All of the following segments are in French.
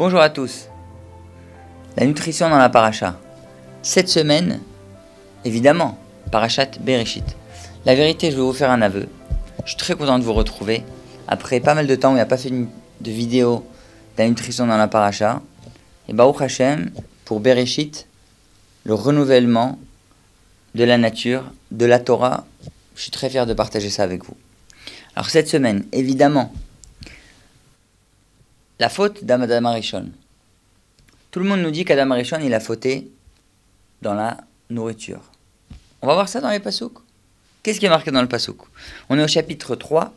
Bonjour à tous. La nutrition dans la paracha. Cette semaine, évidemment, parachat Bereshit. La vérité, je vais vous faire un aveu. Je suis très content de vous retrouver. Après pas mal de temps où il n'y a pas fait de vidéo de la nutrition dans la paracha. Et Baruch Hashem, pour Bereshit, le renouvellement de la nature, de la Torah, je suis très fier de partager ça avec vous. Alors cette semaine, évidemment, la faute d'Adam Arishon. Tout le monde nous dit qu'Adam Arishon, il a fauté dans la nourriture. On va voir ça dans les pasouks. Qu'est-ce qui est marqué dans le pasouk? On est au chapitre 3,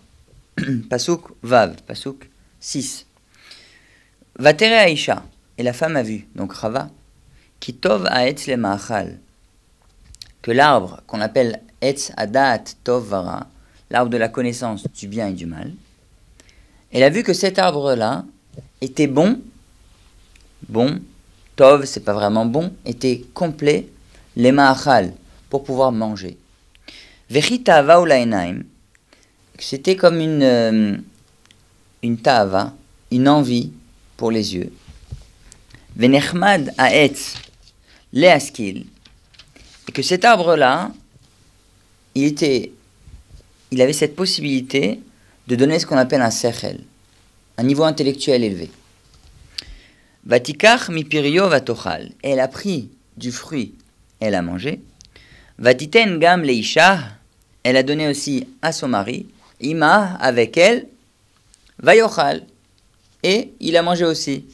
pasouk Vav, pasouk 6. Vatere Aisha, et la femme a vu, donc Rava, qui tov ha'etz le ma'achal, que l'arbre qu'on appelle etz adat tov vara, l'arbre de la connaissance du bien et du mal, elle a vu que cet arbre-là était bon, tov, c'est pas vraiment bon, était complet, les ma'achal, pour pouvoir manger. Vechi ta'ava ulainaim, c'était comme une ta'ava, une envie pour les yeux. Venechmad ha'etz le'askil, et que cet arbre-là, il avait cette possibilité de donner ce qu'on appelle un sechel, un niveau intellectuel élevé. Vatikach mipirio vatochal, elle a pris du fruit, elle a mangé. Vatiten gam leisha, elle a donné aussi à son mari, ima, avec elle, vayochal, et il a mangé aussi.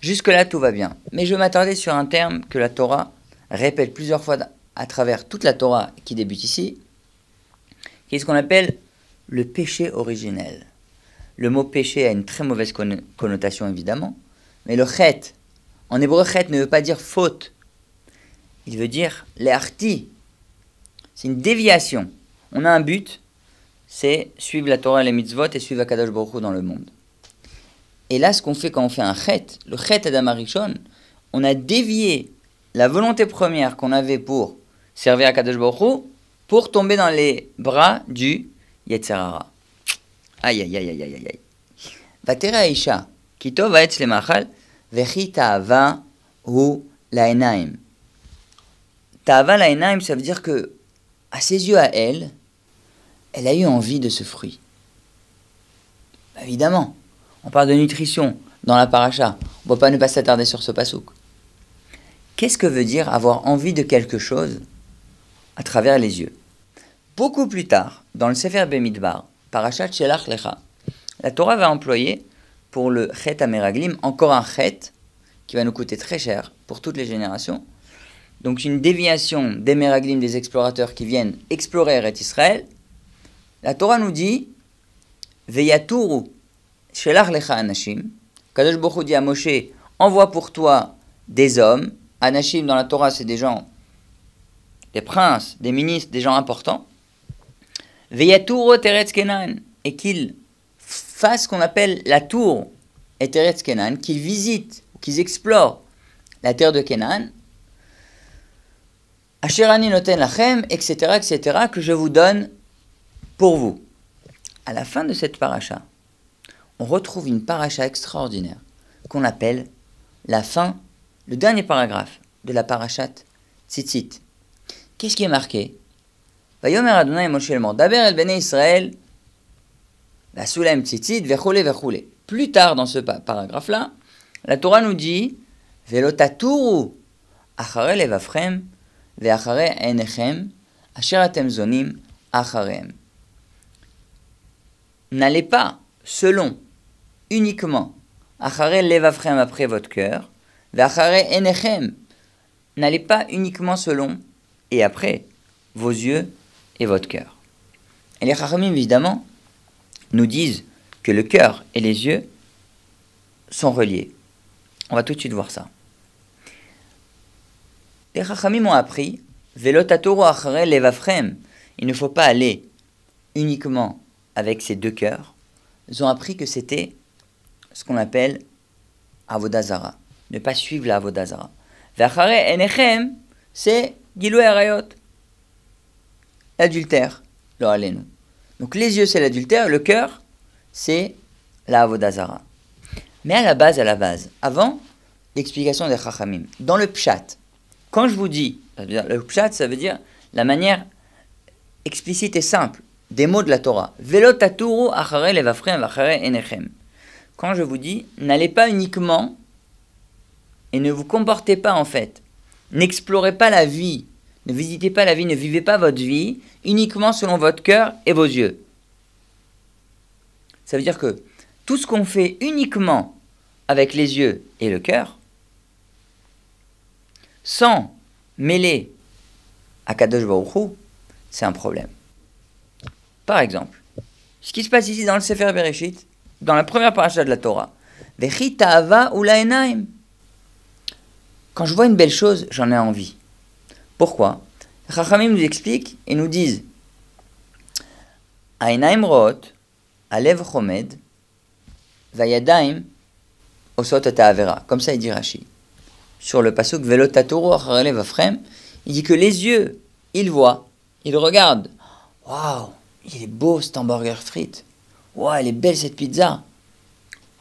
Jusque-là, tout va bien. Mais je vais m'attarder sur un terme que la Torah répète plusieurs fois à travers toute la Torah qui débute ici, qui est ce qu'on appelle le péché originel. Le mot péché a une très mauvaise connotation, évidemment, mais le chet, en hébreu, chet ne veut pas dire faute. Il veut dire le'arti. C'est une déviation. On a un but, c'est suivre la Torah et les mitzvot et suivre Akadosh Baruch Hu dans le monde. Et là, ce qu'on fait quand on fait un chet, le chet Adam Arishon, on a dévié la volonté première qu'on avait pour servir Akadosh Baruch Hu pour tomber dans les bras du Yetzer Hara. Aïe, aïe, aïe, aïe, aïe, aïe. Vatere Aisha, ki tov ha'etz le ma'achal, vechi ta'ava hu la'enaim. Ta'ava la'enaim, ça veut dire que, à ses yeux, à elle, elle a eu envie de ce fruit. Évidemment, on parle de nutrition dans la paracha. On ne va pas ne pas s'attarder sur ce pasouk. Qu'est-ce que veut dire avoir envie de quelque chose à travers les yeux? Beaucoup plus tard, dans le Sefer Bemidbar, Parashat Shelach Lecha, la Torah va employer pour le Chet HaMeraglim encore un Chet qui va nous coûter très cher pour toutes les générations. Donc une déviation des Meraglim, des explorateurs qui viennent explorer Eretz Israël. La Torah nous dit Veyaturu Shelach Lecha Anashim. Kadosh Baruch Hu dit à Moshe, envoie pour toi des hommes. Anashim dans la Torah, c'est des gens, des princes, des ministres, des gens importants. Veyaturu Teretz Kenan, et qu'ils fassent ce qu'on appelle la tour et Teretz Kenan, qu'ils visitent, qu'ils explorent la terre de Kenan. Asherani noten lachem, etc., que je vous donne pour vous. À la fin de cette paracha, on retrouve une paracha extraordinaire qu'on appelle la fin, le dernier paragraphe de la parachat Tzitzit. Qu'est-ce qui est marqué? Vayomer Adonai Moshe el Daber el Bnei Israël, Vasulem Tzitzit, vechule vechule. Plus tard dans ce paragraphe-là, la Torah nous dit Velotaturu achare levavchem ve'achare einechem asher atem zonim acharehem. N'allez pas selon, uniquement, achare levavchem après votre cœur, ve'achare einechem. N'allez pas uniquement selon et après vos yeux et votre cœur. Et les Chachamim, évidemment, nous disent que le cœur et les yeux sont reliés. On va tout de suite voir ça. Les Chachamim ont appris Velotatoru achare levavchem. Il ne faut pas aller uniquement avec ces deux cœurs. Ils ont appris que c'était ce qu'on appelle Avodah Zara. Ne pas suivre la Avodah Zara. Ve'achare einechem, c'est Gilui Arayot. L'adultère, lo alenu. Donc les yeux c'est l'adultère, le cœur c'est la Avodah Zara. Mais à la base, avant l'explication des Chachamim, dans le Pshat, quand je vous dis, le Pshat, ça veut dire la manière explicite et simple des mots de la Torah. Velo taturu achare levafrem vachare enechem. Quand je vous dis, n'allez pas uniquement et ne vous comportez pas en fait, n'explorez pas la vie, ne visitez pas la vie, ne vivez pas votre vie uniquement selon votre cœur et vos yeux. Ça veut dire que tout ce qu'on fait uniquement avec les yeux et le cœur, sans mêler à Kadosh Baruch Hu, c'est un problème. Par exemple, ce qui se passe ici dans le Sefer Bereshit, dans la première paracha de la Torah, Vechi ta'ava ulaenaim. Quand je vois une belle chose, j'en ai envie. Pourquoi? Chachamim nous expliquent et nous disent Aenaim root, alev chomed, vayadaim osot ta'avera. Comme ça il dit Rashi. Sur le pasuk Velo taturu achare levafrem, il dit que les yeux, ils voient, ils regardent. Waouh, il est beau cet hamburger frites. Waouh, elle est belle cette pizza.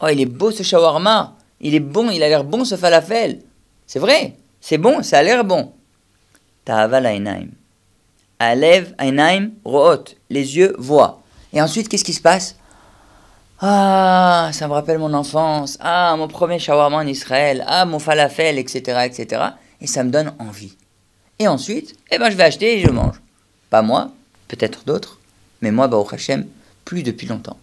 Oh, il est beau ce shawarma. Il est bon, il a l'air bon ce falafel. C'est vrai, c'est bon, ça a l'air bon. Ta'ava la'enaim. Alev einaim ro'ot. Les yeux voient. Et ensuite, qu'est-ce qui se passe? Ah, ça me rappelle mon enfance. Ah, mon premier shawarma en Israël. Ah, mon falafel, etc., etc. Et ça me donne envie. Et ensuite, je vais acheter et je mange. Pas moi, peut-être d'autres, mais moi, Baruch Hashem, plus depuis longtemps.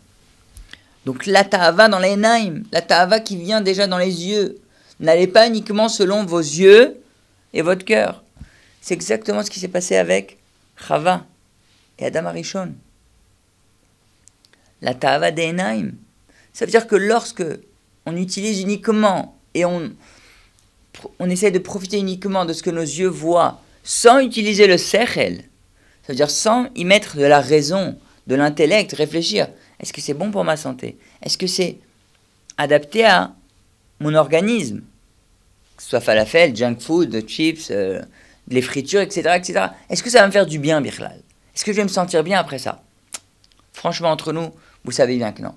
Donc la ta'ava dans les naïm, la ta'ava qui vient déjà dans les yeux. N'allez pas uniquement selon vos yeux et votre cœur. C'est exactement ce qui s'est passé avec Chava et Adam Arishon. La ta'ava des naïm. Ça veut dire que lorsque on utilise uniquement et on essaie de profiter uniquement de ce que nos yeux voient sans utiliser le sechel, ça veut dire sans y mettre de la raison, de l'intellect, réfléchir. Est-ce que c'est bon pour ma santé? Est-ce que c'est adapté à mon organisme? Que ce soit falafel, junk food, chips, les fritures, etc., etc. Est-ce que ça va me faire du bien, Birlal? Est-ce que je vais me sentir bien après ça? Franchement, entre nous, vous savez bien que non.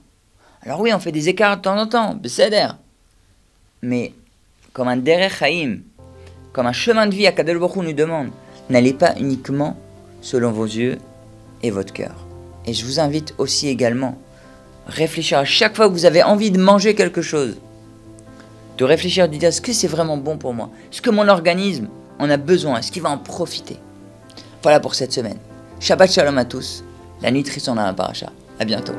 Alors oui, on fait des écarts de temps en temps, beseder. Mais comme un derech haïm, comme un chemin de vie à Kadosh Baruch Hu nous demande, n'allez pas uniquement selon vos yeux et votre cœur. Et je vous invite aussi également à réfléchir à chaque fois que vous avez envie de manger quelque chose, de réfléchir, de dire est-ce que c'est vraiment bon pour moi? Est-ce que mon organisme en a besoin? Est-ce qu'il va en profiter? Voilà pour cette semaine. Shabbat Shalom à tous. La nuit triste en a un paracha. À bientôt.